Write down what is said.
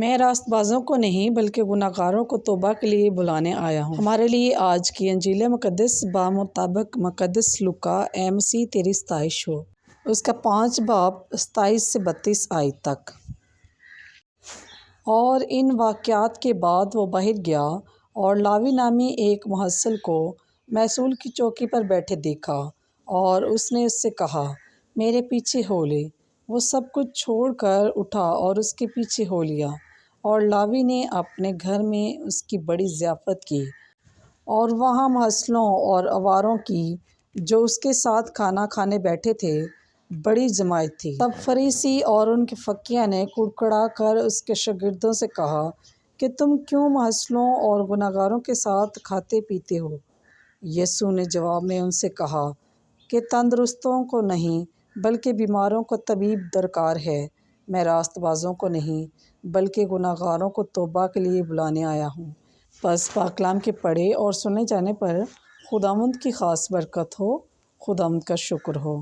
میں راست بازوں کو نہیں بلکہ گناہگاروں کو توبہ کے لیے بلانے آیا ہوں۔ ہمارے لیے آج کی انجیل مقدس بمطابق مقدس لوکا اے مسیح تیری ستائش ہو، اس کا 5 باب 27 سے 32 آیت تک۔ اور ان واقعات کے بعد وہ باہر گیا اور لاوی نامی ایک محصل کو محصول کی چوکی پر بیٹھے دیکھا، اور اس نے اس سے کہا، میرے پیچھے ہو لے۔ وہ سب کچھ چھوڑ کر اٹھا اور اس کے پیچھے ہو لیا، اور لاوی نے اپنے گھر میں اس کی بڑی ضیافت کی، اور وہاں محصلوں اور آواروں کی، جو اس کے ساتھ کھانا کھانے بیٹھے تھے، بڑی جماعت تھی۔ تب فریسی اور ان کے فقیہ نے کڑکڑا کر اس کے شاگردوں سے کہا کہ تم کیوں محصلوں اور گناہگاروں کے ساتھ کھاتے پیتے ہو؟ یسوع نے جواب میں ان سے کہا کہ تندرستوں کو نہیں بلکہ بیماروں کو طبیب درکار ہے، میں راست بازوں کو نہیں بلکہ گناہگاروں کو توبہ کے لیے بلانے آیا ہوں۔ پس پاک کلام کے پڑھے اور سنے جانے پر خداوند کی خاص برکت ہو۔ خداوند کا شکر ہو۔